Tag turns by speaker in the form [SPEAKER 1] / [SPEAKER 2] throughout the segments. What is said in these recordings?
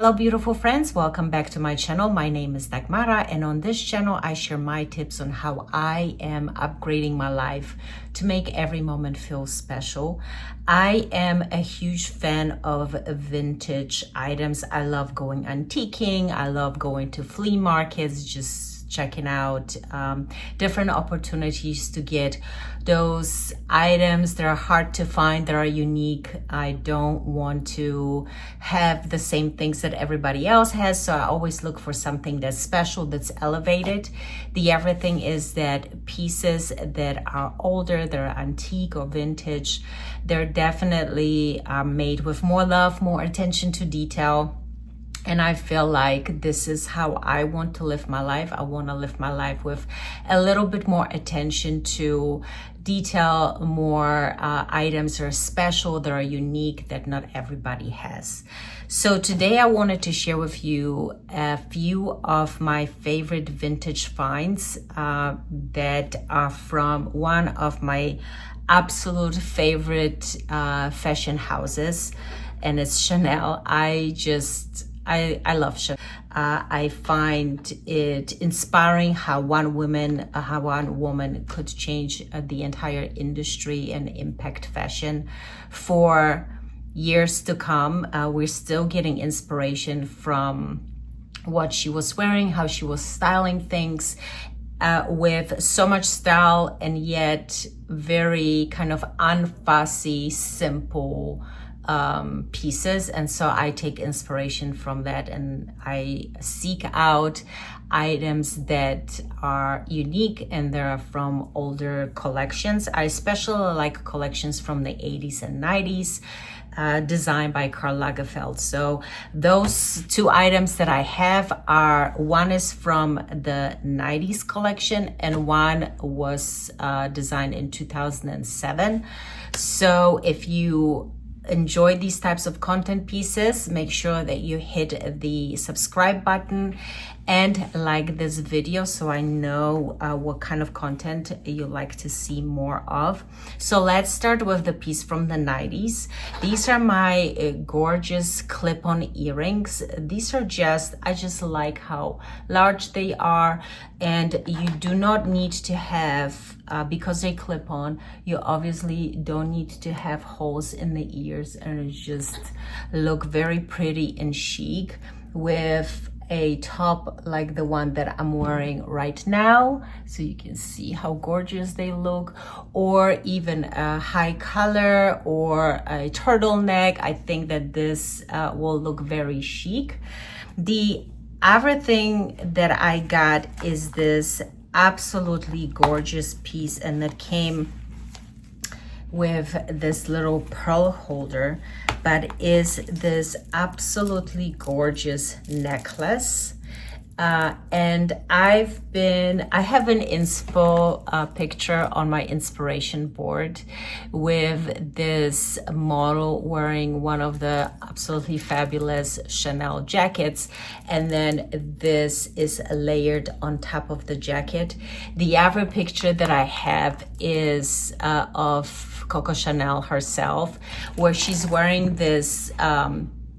[SPEAKER 1] Hello beautiful friends, welcome back to my channel. My name is Dagmara, and on this channel I share my tips on how I am upgrading my life to make every moment feel special. I am a huge fan of vintage items. I love going antiquing. I love going to flea markets, just checking out different opportunities to get those items that are hard to find, that are unique. I don't want to have the same things that everybody else has, so I always look for something that's special, that's elevated. The other thing is that pieces that are older, that are antique or vintage, they're definitely made with more love, more attention to detail. And I feel like this is how I want to live my life. I want to live my life with a little bit more attention to detail, more items that are special, that are unique, that not everybody has. So today I wanted to share with you a few of my favorite vintage finds that are from one of my absolute favorite fashion houses, and it's Chanel. I love Chanel. I find it inspiring how one woman could change the entire industry and impact fashion for years to come. We're still getting inspiration from what she was wearing, how she was styling things, with so much style and yet very kind of unfussy, simple pieces. And so I take inspiration from that, and I seek out items that are unique and they're from older collections. I especially like collections from the 80s and 90s, designed by Karl Lagerfeld. So those two items that I have are, one is from the 90s collection and one was designed in 2007. So if you enjoy these types of content pieces, make sure that you hit the subscribe button and like this video so I know what kind of content you like to see more of. So let's start with the piece from the 90s. These are my gorgeous clip-on earrings. These are I just like how large they are, and you do not need to have, because they clip on, you obviously don't need to have holes in the ears, and it just look very pretty and chic with a top like the one that I'm wearing right now, so you can see how gorgeous they look, or even a high collar or a turtleneck. I think that this will look very chic. The other thing that I got is this absolutely gorgeous piece, and that came with this little pearl holder, but is this absolutely gorgeous necklace. And I have an inspo picture on my inspiration board with this model wearing one of the absolutely fabulous Chanel jackets, and then this is layered on top of the jacket. The other picture that I have is of Coco Chanel herself, where she's wearing this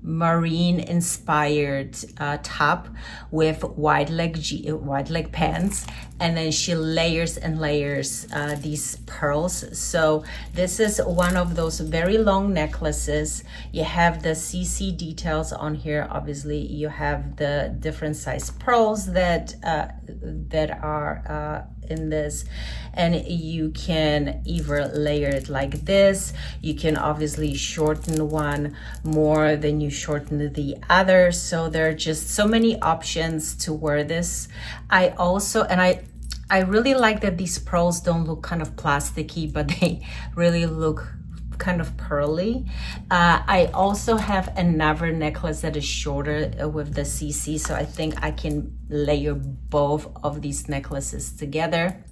[SPEAKER 1] marine inspired top with wide leg pants, and then she layers and layers these pearls. So this is one of those very long necklaces. You have the CC details on here. Obviously you have the different size pearls that are in this, and you can either layer it like this. You can obviously shorten one more than you shorten the other. So there are just so many options to wear this. I really like that these pearls don't look kind of plasticky, but they really look kind of pearly. I also have another necklace that is shorter with the CC, so I think I can layer both of these necklaces together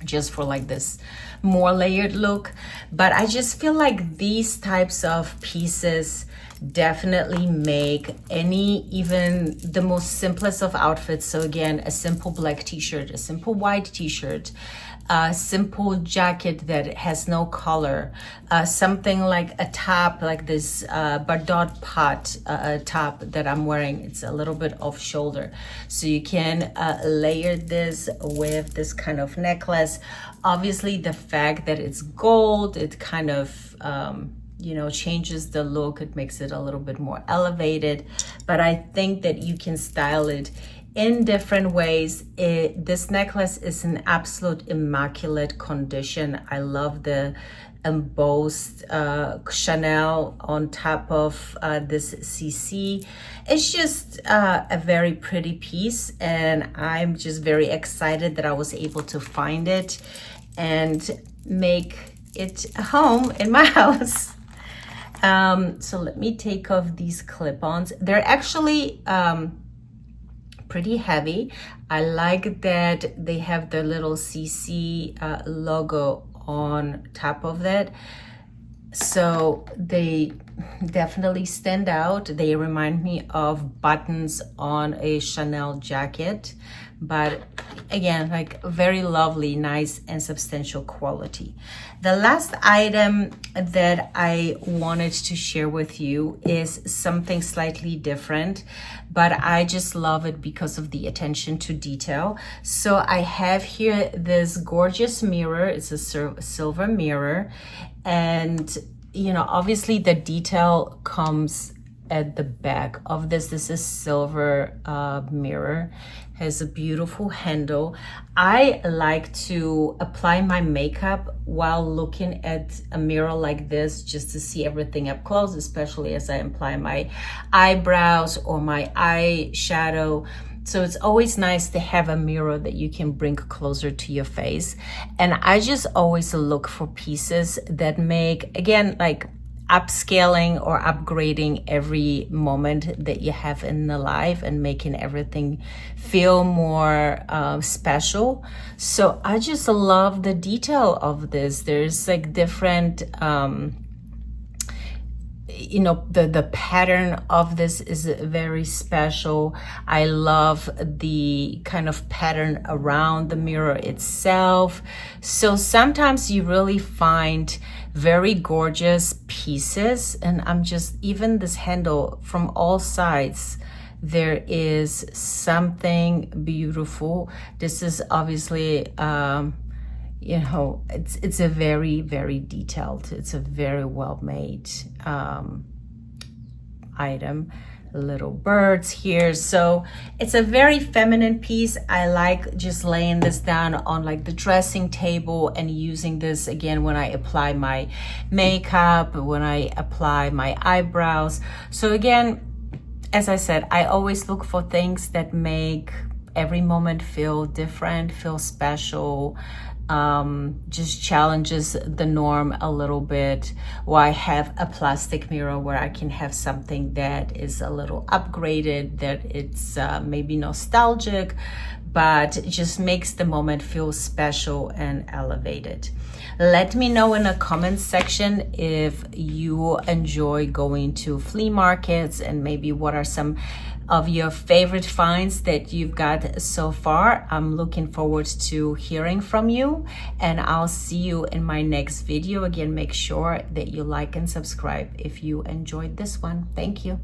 [SPEAKER 1] just for like this more layered look. But I just feel like these types of pieces definitely make even the most simplest of outfits. So again, a simple black t-shirt, a simple white t-shirt, a simple jacket that has no color, something like a top, like this Bardot pot top that I'm wearing. It's a little bit off shoulder, so you can layer this with this kind of necklace. Obviously, the fact that it's gold, it kind of you know, changes the look. It makes it a little bit more elevated, but I think that you can style it in different ways. This necklace is in absolute immaculate condition. I love the embossed Chanel on top of this CC. It's just a very pretty piece, and I'm just very excited that I was able to find it and make it a home in my house. So let me take off these clip-ons. They're actually pretty heavy. I like that they have the little CC logo on top of that, so they definitely stand out. They remind me of buttons on a Chanel jacket, but again, like very lovely, nice and substantial quality. The last item that I wanted to share with you is something slightly different, but I just love it because of the attention to detail. So I have here this gorgeous mirror. It's a silver mirror, and you know, obviously the detail comes at the back of this. This is silver mirror, has a beautiful handle. I like to apply my makeup while looking at a mirror like this, just to see everything up close, especially as I apply my eyebrows or my eyeshadow. So it's always nice to have a mirror that you can bring closer to your face. And I just always look for pieces that make, again, like upscaling or upgrading every moment that you have in the life and making everything feel more special. So I just love the detail of this. There's like different you know, the pattern of this is very special. I love the kind of pattern around the mirror itself. So sometimes you really find very gorgeous pieces, and I'm just, even this handle from all sides, there is something beautiful. This is obviously you know, it's a very, very detailed, it's a very well made item. Little birds here. So it's a very feminine piece. I like just laying this down on like the dressing table and using this again when I apply my makeup, when I apply my eyebrows. So again, as I said, I always look for things that make every moment feel different, feel special, just challenges the norm a little bit. Why have a plastic mirror where I can have something that is a little upgraded, that it's maybe nostalgic, but it just makes the moment feel special and elevated. Let me know in the comments section if you enjoy going to flea markets, and maybe what are some of your favorite finds that you've got so far. I'm looking forward to hearing from you, and I'll see you in my next video. Again, make sure that you like and subscribe if you enjoyed this one. Thank you.